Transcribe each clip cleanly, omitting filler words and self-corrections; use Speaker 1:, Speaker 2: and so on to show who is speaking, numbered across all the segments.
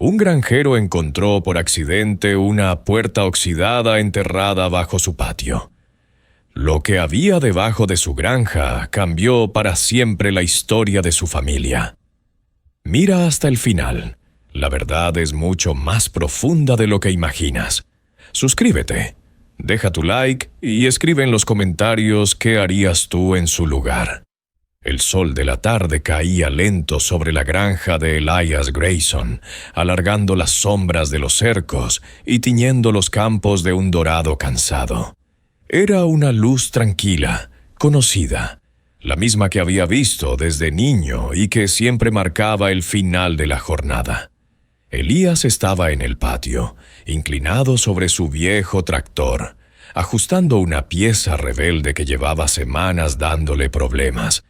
Speaker 1: Un granjero encontró por accidente una puerta oxidada enterrada bajo su patio. Lo que había debajo de su granja cambió para siempre la historia de su familia. Mira hasta el final. La verdad es mucho más profunda de lo que imaginas. Suscríbete, deja tu like y escribe en los comentarios qué harías tú en su lugar. El sol de la tarde caía lento sobre la granja de Elias Grayson, alargando las sombras de los cercos y tiñendo los campos de un dorado cansado. Era una luz tranquila, conocida, la misma que había visto desde niño y que siempre marcaba el final de la jornada. Elías estaba en el patio, inclinado sobre su viejo tractor, ajustando una pieza rebelde que llevaba semanas dándole problemas.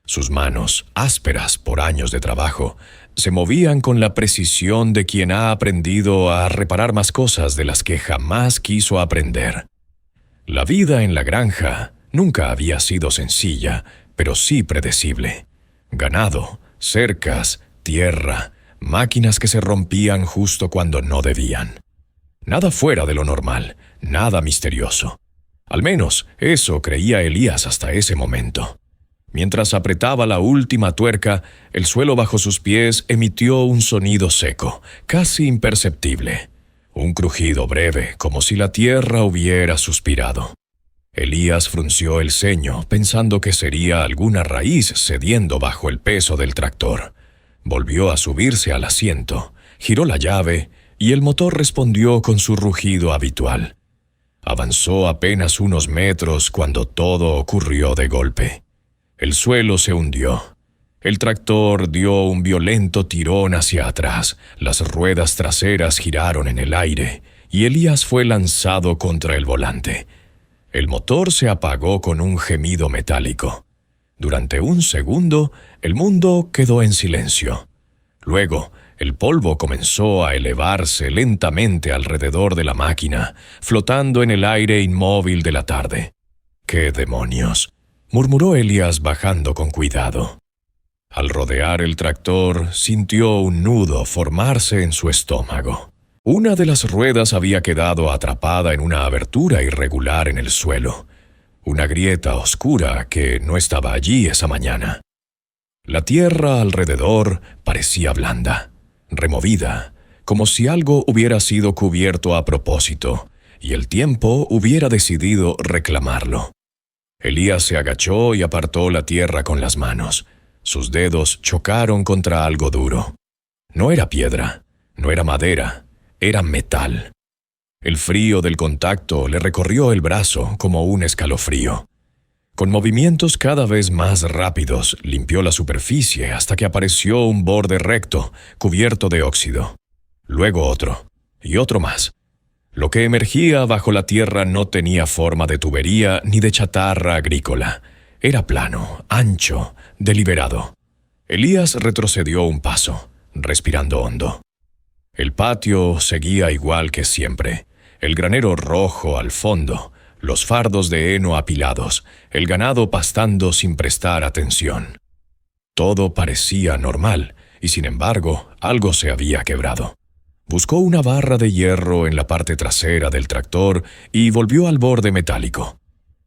Speaker 1: Sus manos, ásperas por años de trabajo, se movían con la precisión de quien ha aprendido a reparar más cosas de las que jamás quiso aprender. La vida en la granja nunca había sido sencilla, pero sí predecible. Ganado, cercas, tierra, máquinas que se rompían justo cuando no debían. Nada fuera de lo normal, nada misterioso. Al menos eso creía Elías hasta ese momento. Mientras apretaba la última tuerca, el suelo bajo sus pies emitió un sonido seco, casi imperceptible. Un crujido breve, como si la tierra hubiera suspirado. Elías frunció el ceño, pensando que sería alguna raíz cediendo bajo el peso del tractor. Volvió a subirse al asiento, giró la llave y el motor respondió con su rugido habitual. Avanzó apenas unos metros cuando todo ocurrió de golpe. El suelo se hundió. El tractor dio un violento tirón hacia atrás, las ruedas traseras giraron en el aire y Elías fue lanzado contra el volante. El motor se apagó con un gemido metálico. Durante un segundo, el mundo quedó en silencio. Luego, el polvo comenzó a elevarse lentamente alrededor de la máquina, flotando en el aire inmóvil de la tarde. ¡Qué demonios!, murmuró Elías bajando con cuidado. Al rodear el tractor, sintió un nudo formarse en su estómago. Una de las ruedas había quedado atrapada en una abertura irregular en el suelo, una grieta oscura que no estaba allí esa mañana. La tierra alrededor parecía blanda, removida, como si algo hubiera sido cubierto a propósito, y el tiempo hubiera decidido reclamarlo. Elías se agachó y apartó la tierra con las manos. Sus dedos chocaron contra algo duro. No era piedra, no era madera, era metal. El frío del contacto le recorrió el brazo como un escalofrío. Con movimientos cada vez más rápidos, limpió la superficie hasta que apareció un borde recto, cubierto de óxido. Luego otro, y otro más. Lo que emergía bajo la tierra no tenía forma de tubería ni de chatarra agrícola. Era plano, ancho, deliberado. Elías retrocedió un paso, respirando hondo. El patio seguía igual que siempre. El granero rojo al fondo, los fardos de heno apilados, el ganado pastando sin prestar atención. Todo parecía normal, y sin embargo, algo se había quebrado. Buscó una barra de hierro en la parte trasera del tractor y volvió al borde metálico.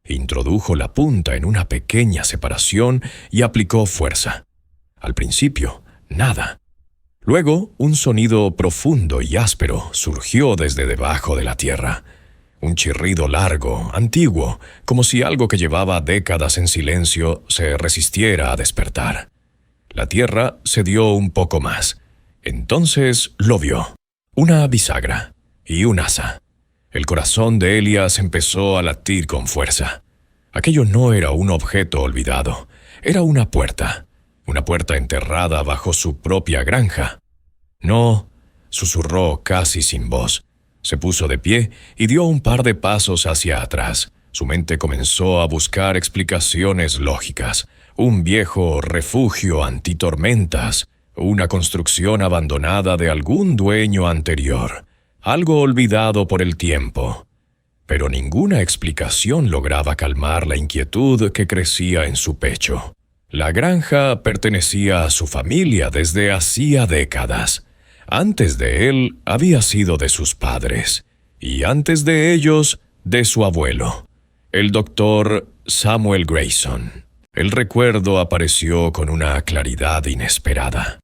Speaker 1: Introdujo la punta en una pequeña separación y aplicó fuerza. Al principio, nada. Luego, un sonido profundo y áspero surgió desde debajo de la tierra. Un chirrido largo, antiguo, como si algo que llevaba décadas en silencio se resistiera a despertar. La tierra cedió un poco más. Entonces lo vio. Una bisagra y un asa. El corazón de Elías empezó a latir con fuerza. Aquello no era un objeto olvidado. Era una puerta enterrada bajo su propia granja. «No», susurró casi sin voz. Se puso de pie y dio un par de pasos hacia atrás. Su mente comenzó a buscar explicaciones lógicas. Un viejo refugio antitormentas, una construcción abandonada de algún dueño anterior, algo olvidado por el tiempo. Pero ninguna explicación lograba calmar la inquietud que crecía en su pecho. La granja pertenecía a su familia desde hacía décadas. Antes de él había sido de sus padres, y antes de ellos, de su abuelo, el doctor Samuel Grayson. El recuerdo apareció con una claridad inesperada.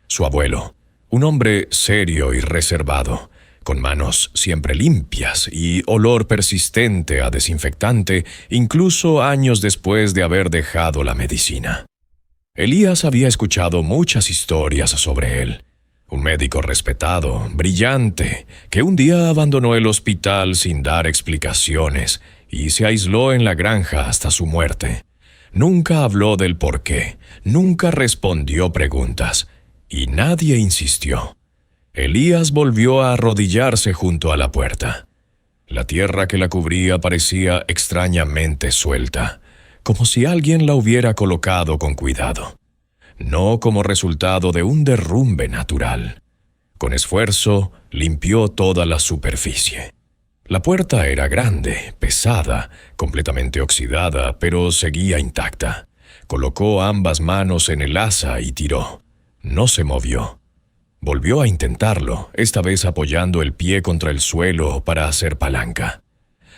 Speaker 1: Su abuelo, un hombre serio y reservado, con manos siempre limpias y olor persistente a desinfectante, incluso años después de haber dejado la medicina. Elías había escuchado muchas historias sobre él. Un médico respetado, brillante, que un día abandonó el hospital sin dar explicaciones y se aisló en la granja hasta su muerte. Nunca habló del por qué, nunca respondió preguntas, y nadie insistió. Elías volvió a arrodillarse junto a la puerta. La tierra que la cubría parecía extrañamente suelta, como si alguien la hubiera colocado con cuidado, no como resultado de un derrumbe natural. Con esfuerzo, limpió toda la superficie. La puerta era grande, pesada, completamente oxidada, pero seguía intacta. Colocó ambas manos en el asa y tiró. No se movió. Volvió a intentarlo, esta vez apoyando el pie contra el suelo para hacer palanca.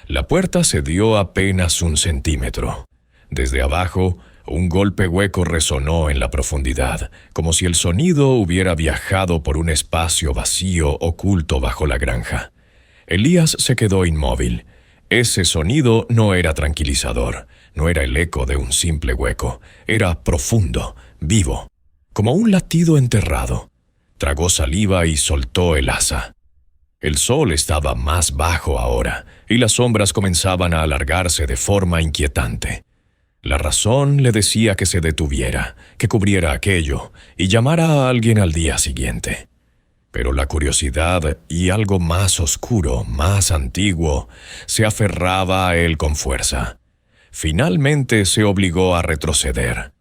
Speaker 1: La puerta cedió apenas 1 centímetro. Desde abajo, un golpe hueco resonó en la profundidad, como si el sonido hubiera viajado por un espacio vacío oculto bajo la granja. Elías se quedó inmóvil. Ese sonido no era tranquilizador, no era el eco de un simple hueco, era profundo, vivo, como un latido enterrado. Tragó saliva y soltó el asa. El sol estaba más bajo ahora, y las sombras comenzaban a alargarse de forma inquietante. La razón le decía que se detuviera, que cubriera aquello, y llamara a alguien al día siguiente. Pero la curiosidad y algo más oscuro, más antiguo, se aferraba a él con fuerza. Finalmente se obligó a retroceder.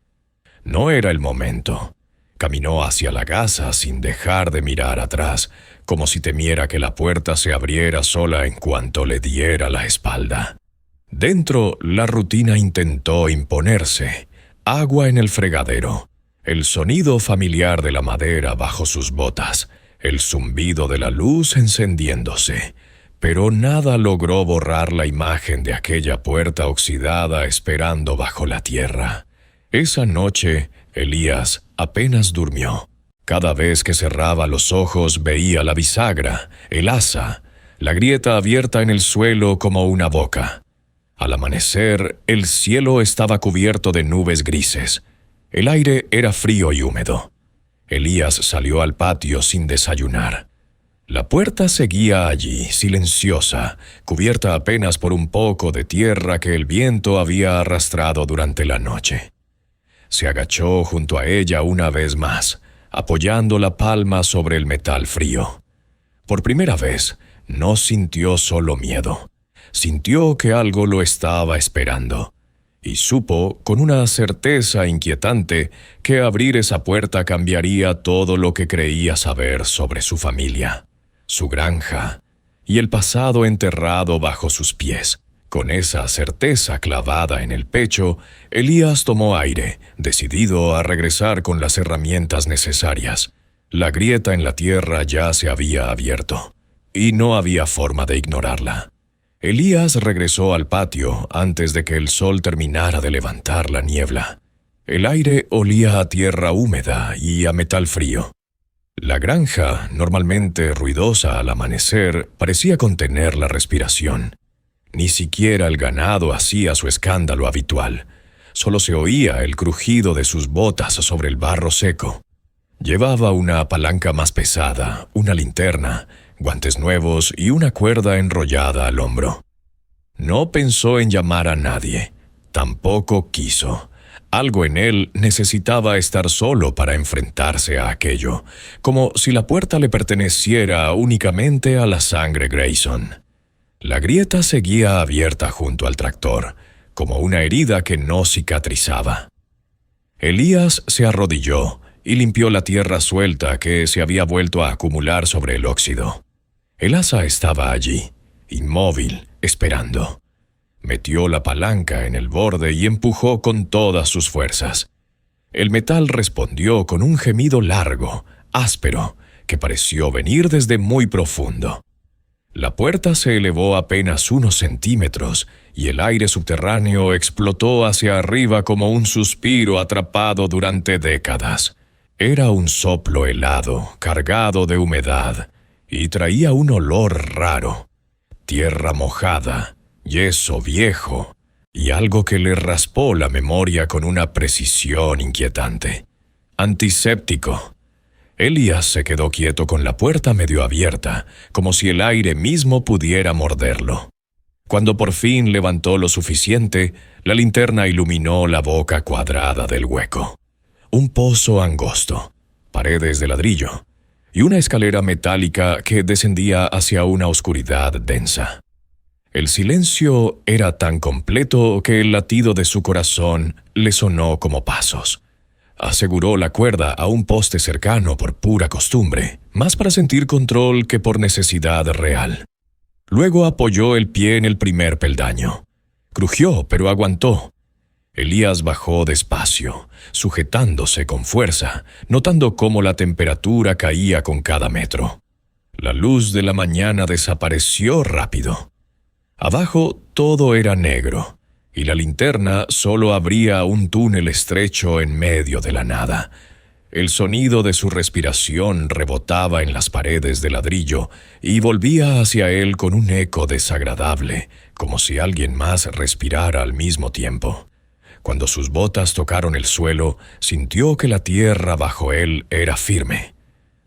Speaker 1: No era el momento. Caminó hacia la casa sin dejar de mirar atrás, como si temiera que la puerta se abriera sola en cuanto le diera la espalda. Dentro, la rutina intentó imponerse. Agua en el fregadero, el sonido familiar de la madera bajo sus botas, el zumbido de la luz encendiéndose, pero nada logró borrar la imagen de aquella puerta oxidada esperando bajo la tierra. Esa noche, Elías apenas durmió. Cada vez que cerraba los ojos veía la bisagra, el asa, la grieta abierta en el suelo como una boca. Al amanecer, el cielo estaba cubierto de nubes grises. El aire era frío y húmedo. Elías salió al patio sin desayunar. La puerta seguía allí, silenciosa, cubierta apenas por un poco de tierra que el viento había arrastrado durante la noche. Se agachó junto a ella una vez más, apoyando la palma sobre el metal frío. Por primera vez, no sintió solo miedo. Sintió que algo lo estaba esperando, y supo, con una certeza inquietante, que abrir esa puerta cambiaría todo lo que creía saber sobre su familia, su granja, y el pasado enterrado bajo sus pies. Con esa certeza clavada en el pecho, Elías tomó aire, decidido a regresar con las herramientas necesarias. La grieta en la tierra ya se había abierto, y no había forma de ignorarla. Elías regresó al patio antes de que el sol terminara de levantar la niebla. El aire olía a tierra húmeda y a metal frío. La granja, normalmente ruidosa al amanecer, parecía contener la respiración. Ni siquiera el ganado hacía su escándalo habitual. Solo se oía el crujido de sus botas sobre el barro seco. Llevaba una palanca más pesada, una linterna, guantes nuevos y una cuerda enrollada al hombro. No pensó en llamar a nadie. Tampoco quiso. Algo en él necesitaba estar solo para enfrentarse a aquello, como si la puerta le perteneciera únicamente a la sangre Grayson. La grieta seguía abierta junto al tractor, como una herida que no cicatrizaba. Elías se arrodilló y limpió la tierra suelta que se había vuelto a acumular sobre el óxido. El asa estaba allí, inmóvil, esperando. Metió la palanca en el borde y empujó con todas sus fuerzas. El metal respondió con un gemido largo, áspero, que pareció venir desde muy profundo. La puerta se elevó apenas unos centímetros y el aire subterráneo explotó hacia arriba como un suspiro atrapado durante décadas. Era un soplo helado, cargado de humedad, y traía un olor raro. Tierra mojada, yeso viejo, y algo que le raspó la memoria con una precisión inquietante. Antiséptico. Elías se quedó quieto con la puerta medio abierta, como si el aire mismo pudiera morderlo. Cuando por fin levantó lo suficiente, la linterna iluminó la boca cuadrada del hueco. Un pozo angosto, paredes de ladrillo, y una escalera metálica que descendía hacia una oscuridad densa. El silencio era tan completo que el latido de su corazón le sonó como pasos. Aseguró la cuerda a un poste cercano por pura costumbre, más para sentir control que por necesidad real. Luego apoyó el pie en el primer peldaño. Crujió, pero aguantó. Elías bajó despacio, sujetándose con fuerza, notando cómo la temperatura caía con cada metro. La luz de la mañana desapareció rápido. Abajo todo era negro, y la linterna solo abría un túnel estrecho en medio de la nada. El sonido de su respiración rebotaba en las paredes de ladrillo y volvía hacia él con un eco desagradable, como si alguien más respirara al mismo tiempo. Cuando sus botas tocaron el suelo, sintió que la tierra bajo él era firme.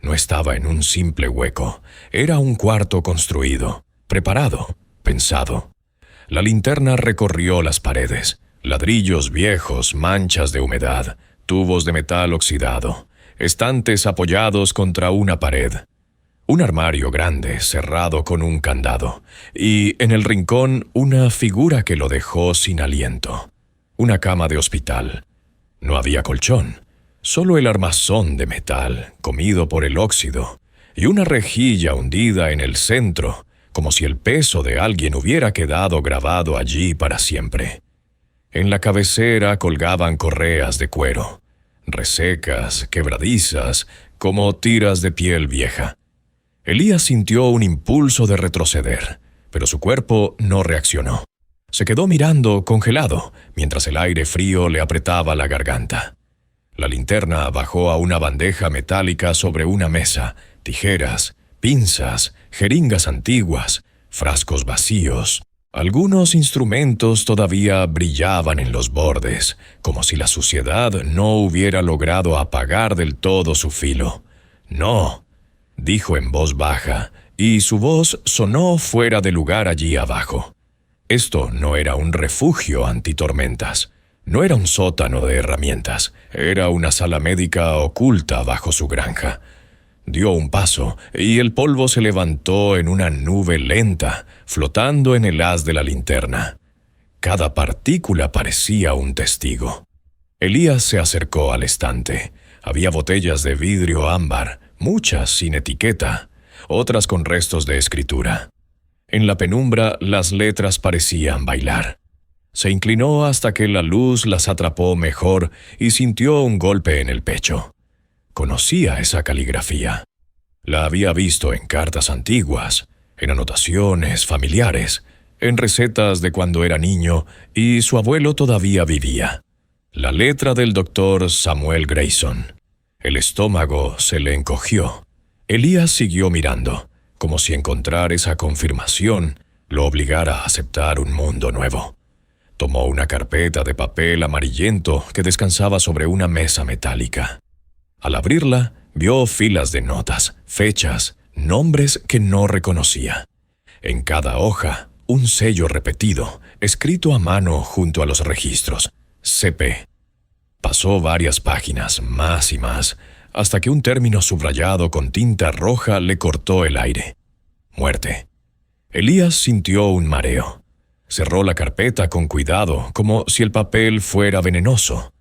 Speaker 1: No estaba en un simple hueco, era un cuarto construido, preparado, pensado. La linterna recorrió las paredes, ladrillos viejos, manchas de humedad, tubos de metal oxidado, estantes apoyados contra una pared. Un armario grande cerrado con un candado, y en el rincón una figura que lo dejó sin aliento. Una cama de hospital. No había colchón, solo el armazón de metal, comido por el óxido, y una rejilla hundida en el centro, como si el peso de alguien hubiera quedado grabado allí para siempre. En la cabecera colgaban correas de cuero, resecas, quebradizas, como tiras de piel vieja. Elías sintió un impulso de retroceder, pero su cuerpo no reaccionó. Se quedó mirando congelado, mientras el aire frío le apretaba la garganta. La linterna bajó a una bandeja metálica sobre una mesa, tijeras, pinzas, jeringas antiguas, frascos vacíos. Algunos instrumentos todavía brillaban en los bordes, como si la suciedad no hubiera logrado apagar del todo su filo. «No», dijo en voz baja, y su voz sonó fuera de lugar allí abajo. Esto no era un refugio antitormentas, no era un sótano de herramientas, era una sala médica oculta bajo su granja. Dio un paso, y el polvo se levantó en una nube lenta, flotando en el haz de la linterna. Cada partícula parecía un testigo. Elías se acercó al estante. Había botellas de vidrio ámbar, muchas sin etiqueta, otras con restos de escritura. En la penumbra las letras parecían bailar. Se inclinó hasta que la luz las atrapó mejor y sintió un golpe en el pecho. Conocía esa caligrafía. La había visto en cartas antiguas, en anotaciones familiares, en recetas de cuando era niño y su abuelo todavía vivía. La letra del doctor Samuel Grayson. El estómago se le encogió. Elías siguió mirando, como si encontrar esa confirmación lo obligara a aceptar un mundo nuevo. Tomó una carpeta de papel amarillento que descansaba sobre una mesa metálica. Al abrirla, vio filas de notas, fechas, nombres que no reconocía. En cada hoja, un sello repetido, escrito a mano junto a los registros. CP. Pasó varias páginas, más y más, hasta que un término subrayado con tinta roja le cortó el aire. Muerte. Elías sintió un mareo. Cerró la carpeta con cuidado, como si el papel fuera venenoso.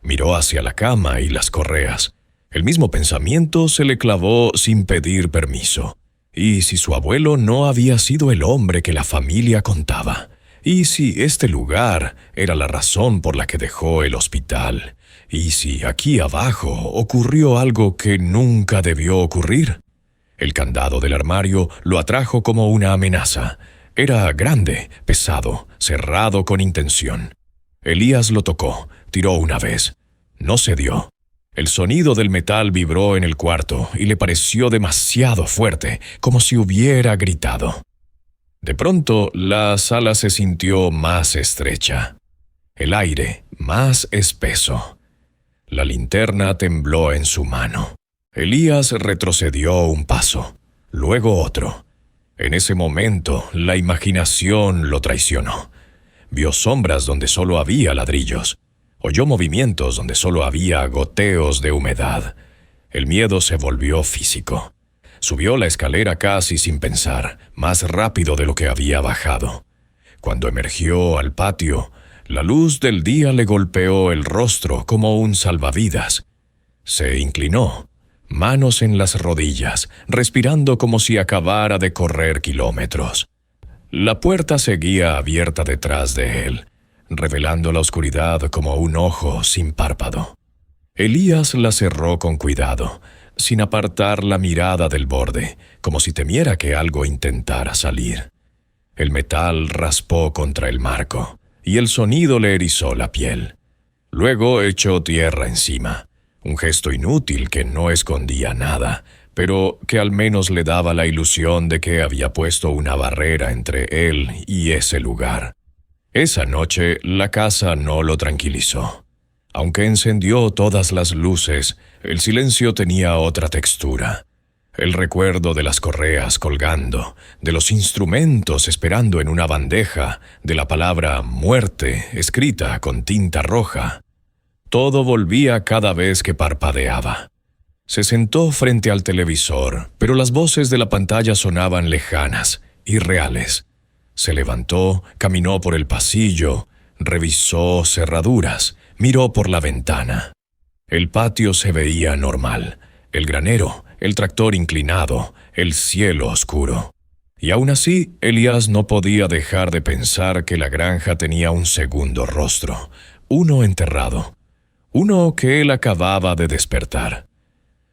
Speaker 1: Miró hacia la cama y las correas. El mismo pensamiento se le clavó sin pedir permiso. ¿Y si su abuelo no había sido el hombre que la familia contaba? ¿Y si este lugar era la razón por la que dejó el hospital? ¿Y si aquí abajo ocurrió algo que nunca debió ocurrir? El candado del armario lo atrajo como una amenaza. Era grande, pesado, cerrado con intención. Elías lo tocó, tiró una vez. No cedió. El sonido del metal vibró en el cuarto y le pareció demasiado fuerte, como si hubiera gritado. De pronto, la sala se sintió más estrecha. El aire más espeso. La linterna tembló en su mano. Elías retrocedió un paso, luego otro. En ese momento, la imaginación lo traicionó. Vio sombras donde solo había ladrillos. Oyó movimientos donde solo había goteos de humedad. El miedo se volvió físico. Subió la escalera casi sin pensar, más rápido de lo que había bajado. Cuando emergió al patio, la luz del día le golpeó el rostro como un salvavidas. Se inclinó, manos en las rodillas, respirando como si acabara de correr kilómetros. La puerta seguía abierta detrás de él, revelando la oscuridad como un ojo sin párpado. Elías la cerró con cuidado, sin apartar la mirada del borde, como si temiera que algo intentara salir. El metal raspó contra el marco, y el sonido le erizó la piel. Luego echó tierra encima, un gesto inútil que no escondía nada, pero que al menos le daba la ilusión de que había puesto una barrera entre él y ese lugar. Esa noche la casa no lo tranquilizó. Aunque encendió todas las luces, el silencio tenía otra textura. El recuerdo de las correas colgando, de los instrumentos esperando en una bandeja, de la palabra muerte escrita con tinta roja. Todo volvía cada vez que parpadeaba. Se sentó frente al televisor, pero las voces de la pantalla sonaban lejanas, irreales. Se levantó, caminó por el pasillo, revisó cerraduras, miró por la ventana. El patio se veía normal, el granero, el tractor inclinado, el cielo oscuro. Y aún así, Elías no podía dejar de pensar que la granja tenía un segundo rostro, uno enterrado, uno que él acababa de despertar.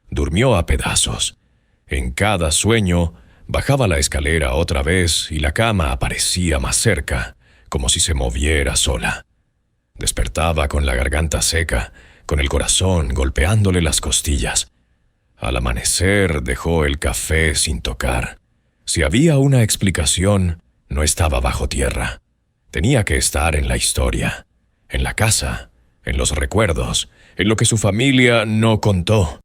Speaker 1: Durmió a pedazos. En cada sueño, bajaba la escalera otra vez y la cama aparecía más cerca, como si se moviera sola. Despertaba con la garganta seca, con el corazón golpeándole las costillas. Al amanecer dejó el café sin tocar. Si había una explicación, no estaba bajo tierra. Tenía que estar en la historia, en la casa, en los recuerdos, en lo que su familia no contó.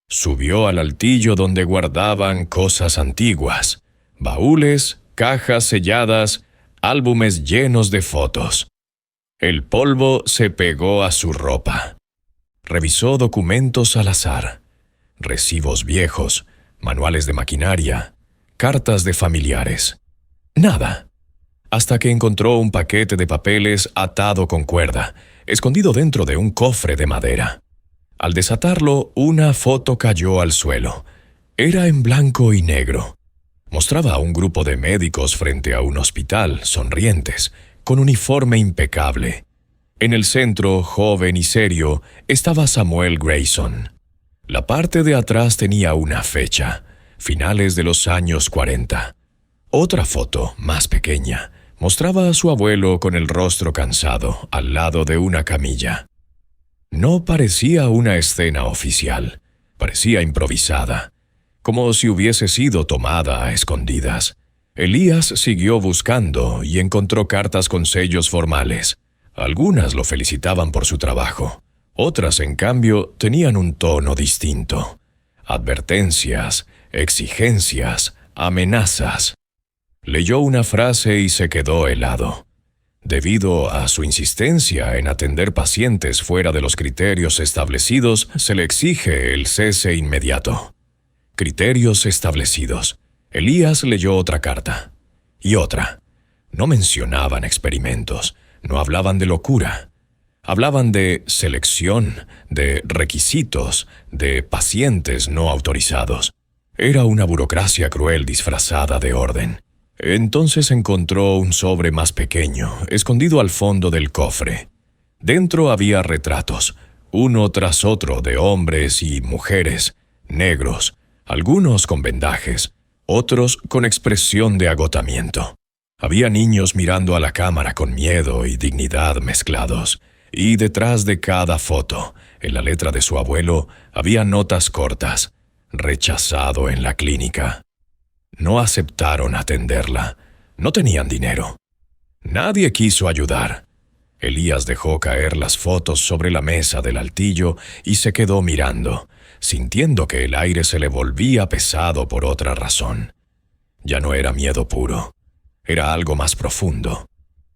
Speaker 1: Subió al altillo donde guardaban cosas antiguas, baúles, cajas selladas, álbumes llenos de fotos. El polvo se pegó a su ropa. Revisó documentos al azar, recibos viejos, manuales de maquinaria, cartas de familiares. Nada. Hasta que encontró un paquete de papeles atado con cuerda, escondido dentro de un cofre de madera. Al desatarlo, una foto cayó al suelo. Era en blanco y negro. Mostraba a un grupo de médicos frente a un hospital, sonrientes, con uniforme impecable. En el centro, joven y serio, estaba Samuel Grayson. La parte de atrás tenía una fecha, finales de los años 40. Otra foto, más pequeña, mostraba a su abuelo con el rostro cansado, al lado de una camilla. No parecía una escena oficial, parecía improvisada, como si hubiese sido tomada a escondidas. Elías siguió buscando y encontró cartas con sellos formales. Algunas lo felicitaban por su trabajo, otras, en cambio, tenían un tono distinto. Advertencias, exigencias, amenazas. Leyó una frase y se quedó helado. Debido a su insistencia en atender pacientes fuera de los criterios establecidos, se le exige el cese inmediato. Criterios establecidos. Elías leyó otra carta. Y otra. No mencionaban experimentos, no hablaban de locura. Hablaban de selección, de requisitos, de pacientes no autorizados. Era una burocracia cruel disfrazada de orden. Entonces encontró un sobre más pequeño, escondido al fondo del cofre. Dentro había retratos, uno tras otro de hombres y mujeres, negros, algunos con vendajes, otros con expresión de agotamiento. Había niños mirando a la cámara con miedo y dignidad mezclados, y detrás de cada foto, en la letra de su abuelo, había notas cortas: rechazado en la clínica. No aceptaron atenderla, no tenían dinero. Nadie quiso ayudar. Elías dejó caer las fotos sobre la mesa del altillo y se quedó mirando, sintiendo que el aire se le volvía pesado por otra razón. Ya no era miedo puro, era algo más profundo.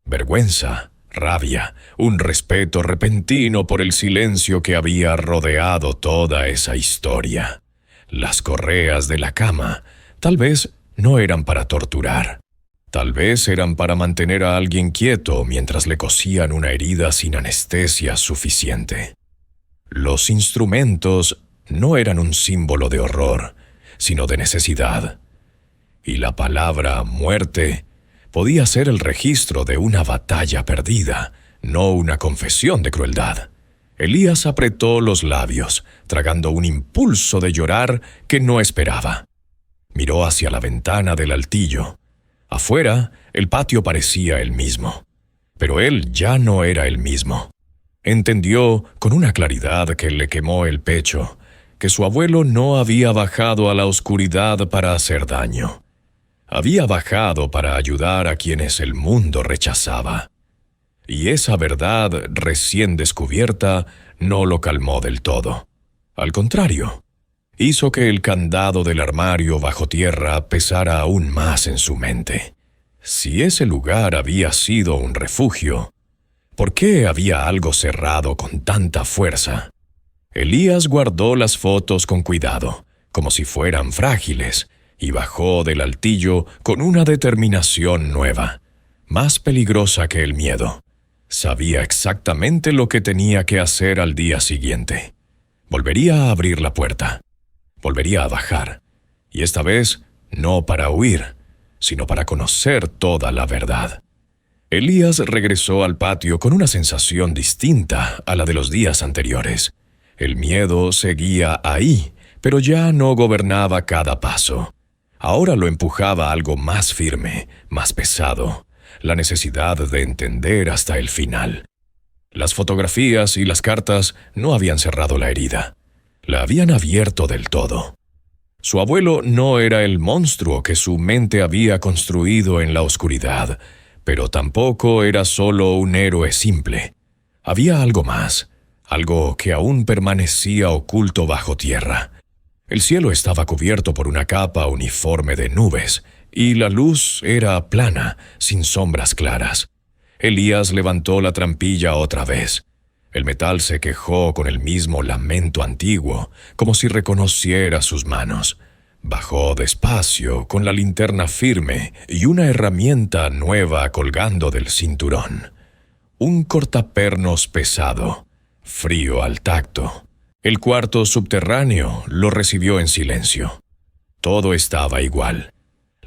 Speaker 1: Vergüenza, rabia, un respeto repentino por el silencio que había rodeado toda esa historia. Las correas de la cama tal vez no eran para torturar. Tal vez eran para mantener a alguien quieto mientras le cosían una herida sin anestesia suficiente. Los instrumentos no eran un símbolo de horror, sino de necesidad. Y la palabra muerte podía ser el registro de una batalla perdida, no una confesión de crueldad. Elías apretó los labios, tragando un impulso de llorar que no esperaba. Miró hacia la ventana del altillo. Afuera, el patio parecía el mismo, pero él ya no era el mismo. Entendió con una claridad que le quemó el pecho que su abuelo no había bajado a la oscuridad para hacer daño. Había bajado para ayudar a quienes el mundo rechazaba. Y esa verdad recién descubierta no lo calmó del todo. Al contrario, hizo que el candado del armario bajo tierra pesara aún más en su mente. Si ese lugar había sido un refugio, ¿por qué había algo cerrado con tanta fuerza? Elías guardó las fotos con cuidado, como si fueran frágiles, y bajó del altillo con una determinación nueva, más peligrosa que el miedo. Sabía exactamente lo que tenía que hacer al día siguiente. Volvería a abrir la puerta. Volvería a bajar, y esta vez no para huir, sino para conocer toda la verdad. Elías regresó al patio con una sensación distinta a la de los días anteriores. El miedo seguía ahí, pero ya no gobernaba cada paso. Ahora lo empujaba algo más firme, más pesado, la necesidad de entender hasta el final. Las fotografías y las cartas no habían cerrado la herida. La habían abierto del todo. Su abuelo no era el monstruo que su mente había construido en la oscuridad, pero tampoco era solo un héroe simple. Había algo más, algo que aún permanecía oculto bajo tierra. El cielo estaba cubierto por una capa uniforme de nubes, y la luz era plana, sin sombras claras. Elías levantó la trampilla otra vez. El metal se quejó con el mismo lamento antiguo, como si reconociera sus manos. Bajó despacio, con la linterna firme y una herramienta nueva colgando del cinturón. Un cortapernos pesado, frío al tacto. El cuarto subterráneo lo recibió en silencio. Todo estaba igual.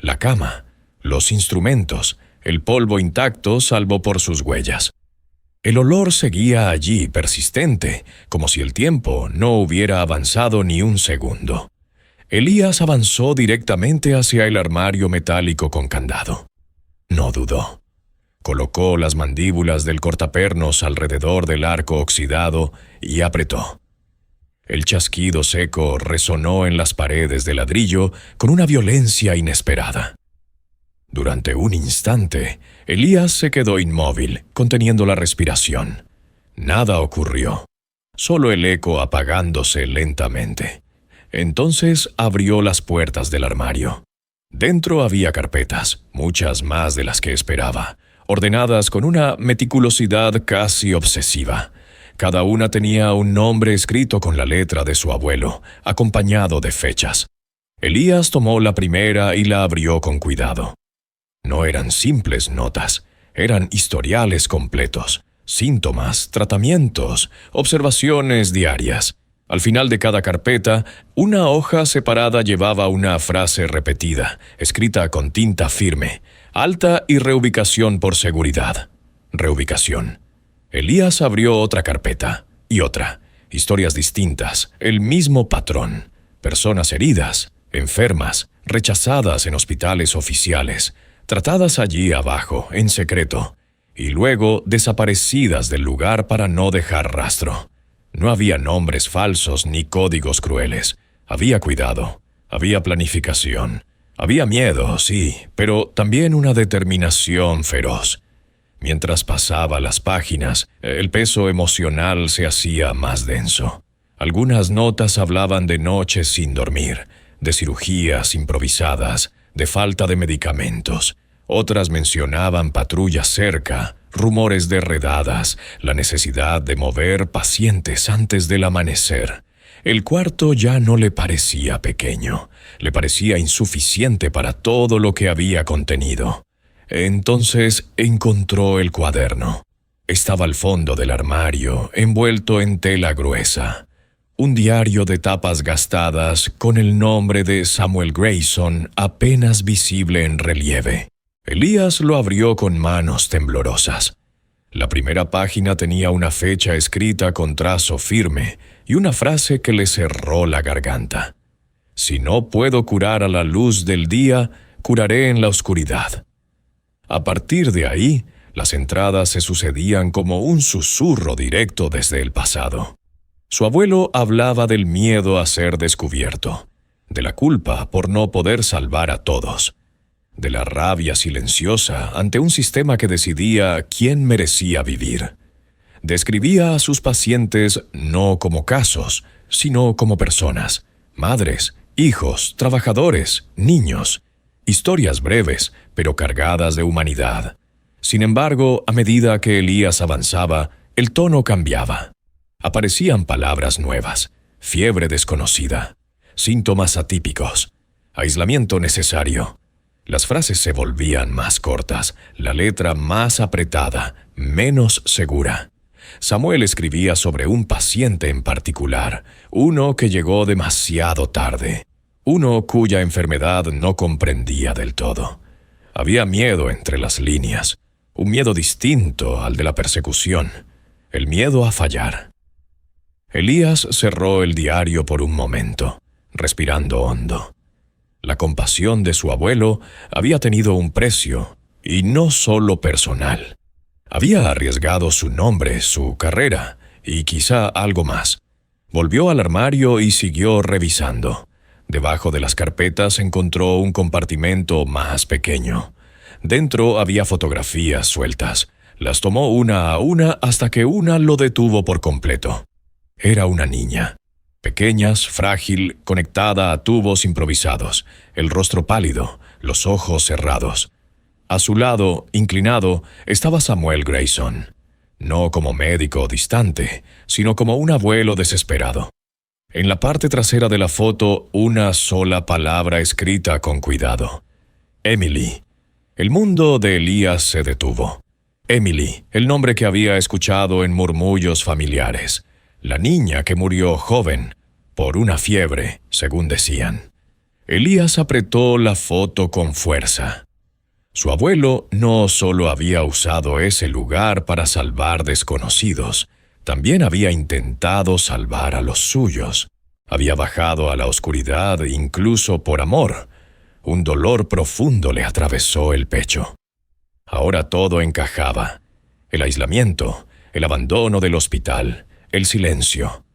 Speaker 1: La cama, los instrumentos, el polvo intacto salvo por sus huellas. El olor seguía allí persistente, como si el tiempo no hubiera avanzado ni un segundo. Elías avanzó directamente hacia el armario metálico con candado. No dudó. Colocó las mandíbulas del cortapernos alrededor del arco oxidado y apretó. El chasquido seco resonó en las paredes de ladrillo con una violencia inesperada. Durante un instante, Elías se quedó inmóvil, conteniendo la respiración. Nada ocurrió, solo el eco apagándose lentamente. Entonces abrió las puertas del armario. Dentro había carpetas, muchas más de las que esperaba, ordenadas con una meticulosidad casi obsesiva. Cada una tenía un nombre escrito con la letra de su abuelo, acompañado de fechas. Elías tomó la primera y la abrió con cuidado. No eran simples notas, eran historiales completos, síntomas, tratamientos, observaciones diarias. Al final de cada carpeta, una hoja separada llevaba una frase repetida, escrita con tinta firme, alta y reubicación por seguridad. Reubicación. Elías abrió otra carpeta, y Historias distintas, el mismo patrón. Personas heridas, enfermas, rechazadas en hospitales oficiales, tratadas allí abajo, en secreto, y luego desaparecidas del lugar para no dejar rastro. No había nombres falsos ni códigos crueles. Había cuidado, había planificación, había miedo, sí, pero también una determinación feroz. Mientras pasaba las páginas, el peso emocional se hacía más denso. Algunas notas hablaban de noches sin dormir, de cirugías improvisadas, de falta de medicamentos. Otras mencionaban patrullas cerca, rumores de redadas, la necesidad de mover pacientes antes del amanecer. El cuarto ya no le parecía pequeño, le parecía insuficiente para todo lo que había contenido. Entonces encontró el cuaderno. Estaba al fondo del armario, envuelto en tela gruesa. Un diario de tapas gastadas con el nombre de Samuel Grayson apenas visible en relieve. Elías lo abrió con manos temblorosas. La primera página tenía una fecha escrita con trazo firme y una frase que le cerró la garganta. «Si no puedo curar a la luz del día, curaré en la oscuridad». A partir de ahí, las entradas se sucedían como un susurro directo desde el pasado. Su abuelo hablaba del miedo a ser descubierto, de la culpa por no poder salvar a todos, de la rabia silenciosa ante un sistema que decidía quién merecía vivir. Describía a sus pacientes no como casos, sino como personas, madres, hijos, trabajadores, niños. Historias breves, pero cargadas de humanidad. Sin embargo, a medida que Elías avanzaba, el tono cambiaba. Aparecían palabras nuevas, fiebre desconocida, síntomas atípicos, aislamiento necesario. Las frases se volvían más cortas, la letra más apretada, menos segura. Samuel escribía sobre un paciente en particular, uno que llegó demasiado tarde. Uno cuya enfermedad no comprendía del todo. Había miedo entre las líneas, un miedo distinto al de la persecución, el miedo a fallar. Elías cerró el diario por un momento, respirando hondo. La compasión de su abuelo había tenido un precio, y no solo personal. Había arriesgado su nombre, su carrera, y quizá algo más. Volvió al armario y siguió revisando. Debajo de las carpetas encontró un compartimento más pequeño. Dentro había fotografías sueltas. Las tomó una a una hasta que una lo detuvo por completo. Era una niña. Pequeñas, frágil, conectada a tubos improvisados, el rostro pálido, los ojos cerrados. A su lado, inclinado, estaba Samuel Grayson. No como médico distante, sino como un abuelo desesperado. En la parte trasera de la foto, una sola palabra escrita con cuidado. Emily. El mundo de Elías se detuvo. Emily, el nombre que había escuchado en murmullos familiares. La niña que murió joven, por una fiebre, según decían. Elías apretó la foto con fuerza. Su abuelo no solo había usado ese lugar para salvar desconocidos, también había intentado salvar a los suyos. Había bajado a la oscuridad incluso por amor. Un dolor profundo le atravesó el pecho. Ahora todo encajaba. El aislamiento, el abandono del hospital, el silencio.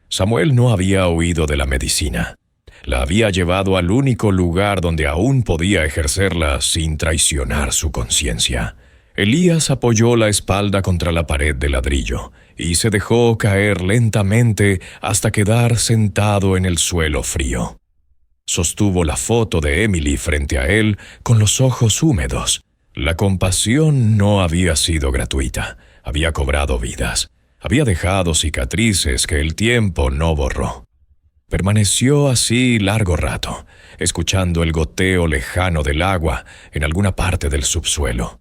Speaker 1: Samuel no había huido de la medicina. La había llevado al único lugar donde aún podía ejercerla sin traicionar su conciencia. Elías apoyó la espalda contra la pared de ladrillo y se dejó caer lentamente hasta quedar sentado en el suelo frío. Sostuvo la foto de Emily frente a él con los ojos húmedos. La compasión no había sido gratuita, había cobrado vidas, había dejado cicatrices que el tiempo no borró. Permaneció así largo rato, escuchando el goteo lejano del agua en alguna parte del subsuelo.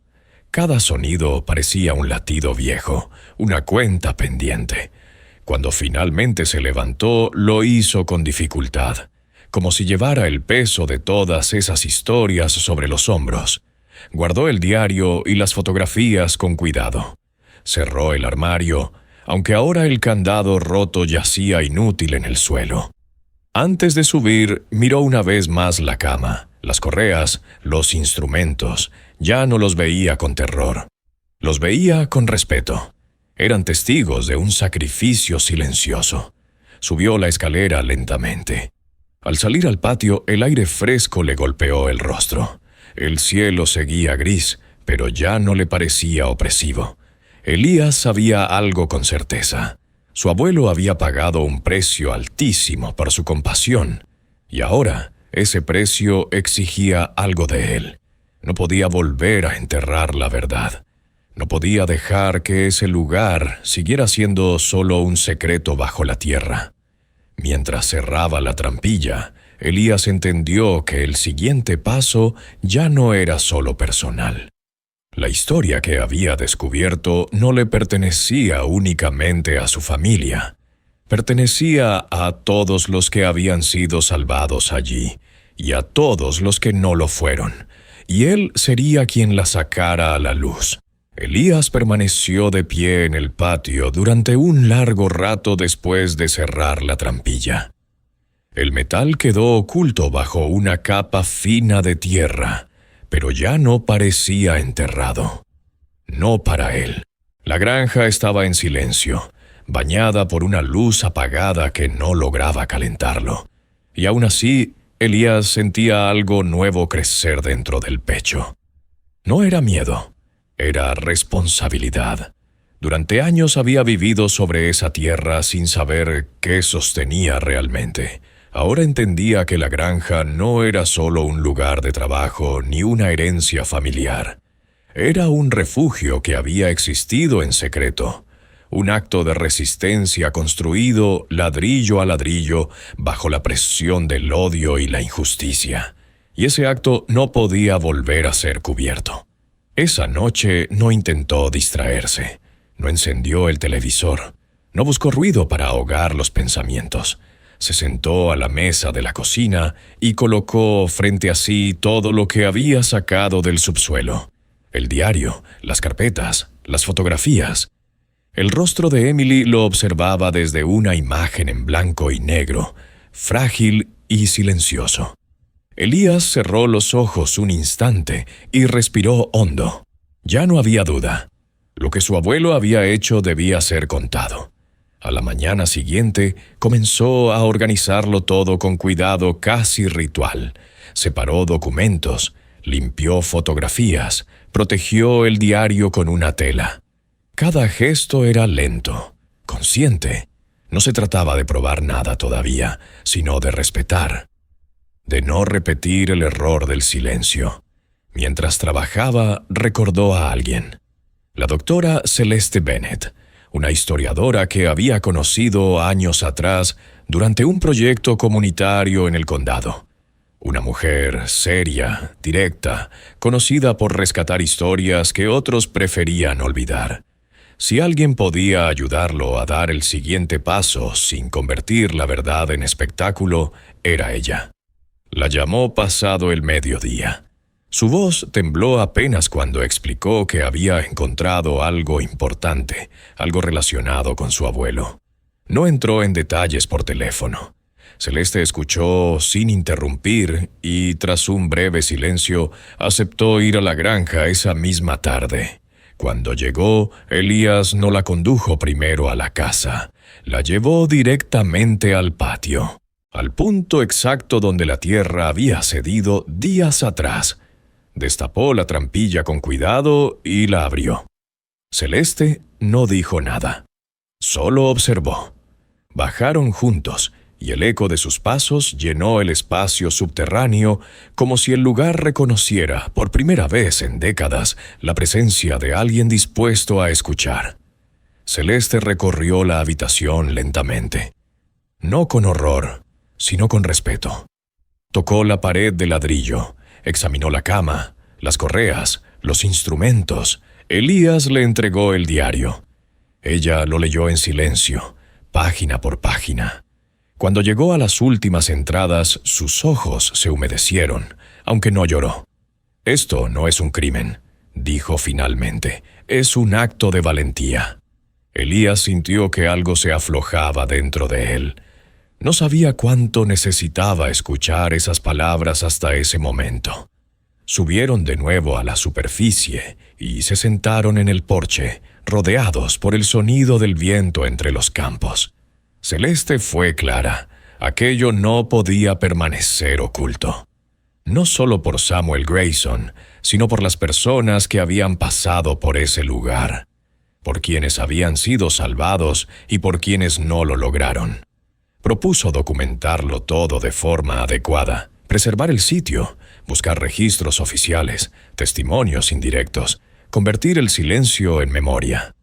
Speaker 1: Cada sonido parecía un latido viejo, una cuenta pendiente. Cuando finalmente se levantó, lo hizo con dificultad, como si llevara el peso de todas esas historias sobre los hombros. Guardó el diario y las fotografías con cuidado. Cerró el armario, aunque ahora el candado roto yacía inútil en el suelo. Antes de subir, miró una vez más la cama, las correas, los instrumentos. Ya no los veía con terror. Los veía con respeto. Eran testigos de un sacrificio silencioso. Subió la escalera lentamente. Al salir al patio, el aire fresco le golpeó el rostro. El cielo seguía gris, pero ya no le parecía opresivo. Elías sabía algo con certeza. Su abuelo había pagado un precio altísimo por su compasión, y ahora ese precio exigía algo de él. No podía volver a enterrar la verdad. No podía dejar que ese lugar siguiera siendo solo un secreto bajo la tierra. Mientras cerraba la trampilla, Elías entendió que el siguiente paso ya no era solo personal. La historia que había descubierto no le pertenecía únicamente a su familia. Pertenecía a todos los que habían sido salvados allí, y a todos los que no lo fueron, y él sería quien la sacara a la luz. Elías permaneció de pie en el patio durante un largo rato después de cerrar la trampilla. El metal quedó oculto bajo una capa fina de tierra, pero ya no parecía enterrado. No para él. La granja estaba en silencio, bañada por una luz apagada que no lograba calentarlo. Y aún así, Elías sentía algo nuevo crecer dentro del pecho. No era miedo, era responsabilidad. Durante años había vivido sobre esa tierra sin saber qué sostenía realmente. Ahora entendía que la granja no era solo un lugar de trabajo ni una herencia familiar. Era un refugio que había existido en secreto, un acto de resistencia construido ladrillo a ladrillo bajo la presión del odio y la injusticia. Y ese acto no podía volver a ser cubierto. Esa noche no intentó distraerse, no encendió el televisor, no buscó ruido para ahogar los pensamientos. Se sentó a la mesa de la cocina y colocó frente a sí todo lo que había sacado del subsuelo. El diario, las carpetas, las fotografías. El rostro de Emily lo observaba desde una imagen en blanco y negro, frágil y silencioso. Elías cerró los ojos un instante y respiró hondo. Ya no había duda. Lo que su abuelo había hecho debía ser contado. A la mañana siguiente, comenzó a organizarlo todo con cuidado casi ritual. Separó documentos, limpió fotografías, protegió el diario con una tela. Cada gesto era lento, consciente. No se trataba de probar nada todavía, sino de respetar. De no repetir el error del silencio. Mientras trabajaba, recordó a alguien. La doctora Celeste Bennett, una historiadora que había conocido años atrás durante un proyecto comunitario en el condado. Una mujer seria, directa, conocida por rescatar historias que otros preferían olvidar. Si alguien podía ayudarlo a dar el siguiente paso sin convertir la verdad en espectáculo, era ella. La llamó pasado el mediodía. Su voz tembló apenas cuando explicó que había encontrado algo importante, algo relacionado con su abuelo. No entró en detalles por teléfono. Celeste escuchó sin interrumpir y, tras un breve silencio, aceptó ir a la granja esa misma tarde. Cuando llegó, Elías no la condujo primero a la casa. La llevó directamente al patio, al punto exacto donde la tierra había cedido días atrás. Destapó la trampilla con cuidado y la abrió. Celeste no dijo nada. Solo observó. Bajaron juntos, y el eco de sus pasos llenó el espacio subterráneo como si el lugar reconociera, por primera vez en décadas, la presencia de alguien dispuesto a escuchar. Celeste recorrió la habitación lentamente. No con horror, sino con respeto. Tocó la pared de ladrillo. Examinó la cama, las correas, los instrumentos. Elías le entregó el diario. Ella lo leyó en silencio, página por página. Cuando llegó a las últimas entradas, sus ojos se humedecieron, aunque no lloró. «Esto no es un crimen», dijo finalmente. «Es un acto de valentía». Elías sintió que algo se aflojaba dentro de él. No sabía cuánto necesitaba escuchar esas palabras hasta ese momento. Subieron de nuevo a la superficie y se sentaron en el porche, rodeados por el sonido del viento entre los campos. Celeste fue clara. Aquello no podía permanecer oculto. No solo por Samuel Grayson, sino por las personas que habían pasado por ese lugar, por quienes habían sido salvados y por quienes no lo lograron. Propuso documentarlo todo de forma adecuada, preservar el sitio, buscar registros oficiales, testimonios indirectos, convertir el silencio en memoria.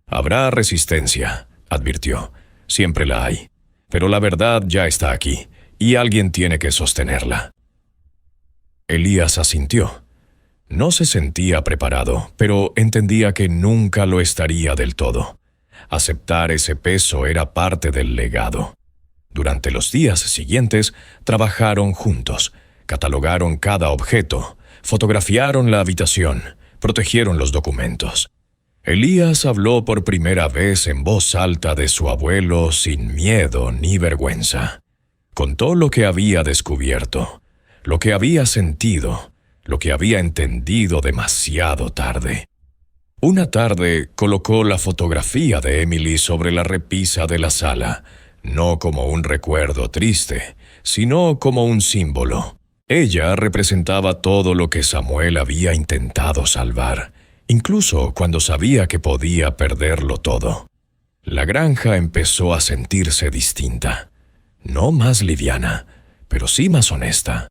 Speaker 1: Habrá resistencia, advirtió. Siempre la hay. Pero la verdad ya está aquí, y alguien tiene que sostenerla. Elías asintió. No se sentía preparado, pero entendía que nunca lo estaría del todo. Aceptar ese peso era parte del legado. Durante los días siguientes, trabajaron juntos, catalogaron cada objeto, fotografiaron la habitación, protegieron los documentos. Elías habló por primera vez en voz alta de su abuelo sin miedo ni vergüenza. Contó lo que había descubierto, lo que había sentido, lo que había entendido demasiado tarde. Una tarde colocó la fotografía de Emily sobre la repisa de la sala, no como un recuerdo triste, sino como un símbolo. Ella representaba todo lo que Samuel había intentado salvar, incluso cuando sabía que podía perderlo todo. La granja empezó a sentirse distinta, no más liviana, pero sí más honesta,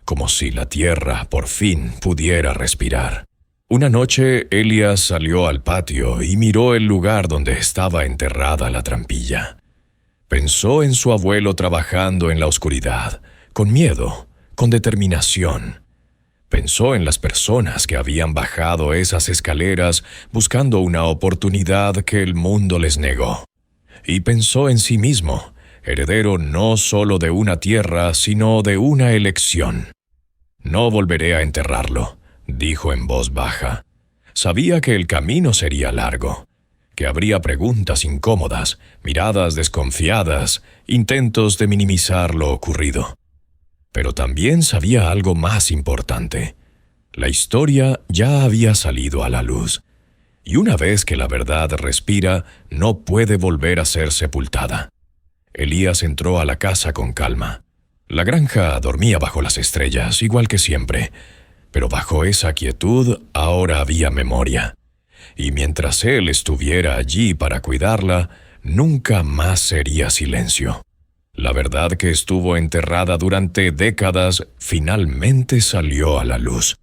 Speaker 1: como si la tierra por fin pudiera respirar. Una noche, Elías salió al patio y miró el lugar donde estaba enterrada la trampilla. Pensó en su abuelo trabajando en la oscuridad, con miedo, con determinación. Pensó en las personas que habían bajado esas escaleras buscando una oportunidad que el mundo les negó. Y pensó en sí mismo, heredero no solo de una tierra, sino de una elección. «No volveré a enterrarlo», dijo en voz baja. Sabía que el camino sería largo, que habría preguntas incómodas, miradas desconfiadas, intentos de minimizar lo ocurrido. Pero también sabía algo más importante. La historia ya había salido a la luz, y una vez que la verdad respira, no puede volver a ser sepultada. Elías entró a la casa con calma. La granja dormía bajo las estrellas, igual que siempre, pero bajo esa quietud ahora había memoria. Y mientras él estuviera allí para cuidarla, nunca más sería silencio. La verdad que estuvo enterrada durante décadas finalmente salió a la luz.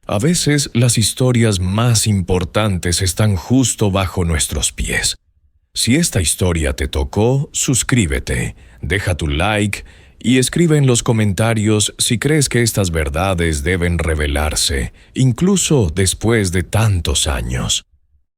Speaker 1: A veces las historias más importantes están justo bajo nuestros pies. Si esta historia te tocó, suscríbete, deja tu like y escribe en los comentarios si crees que estas verdades deben revelarse, incluso después de tantos años.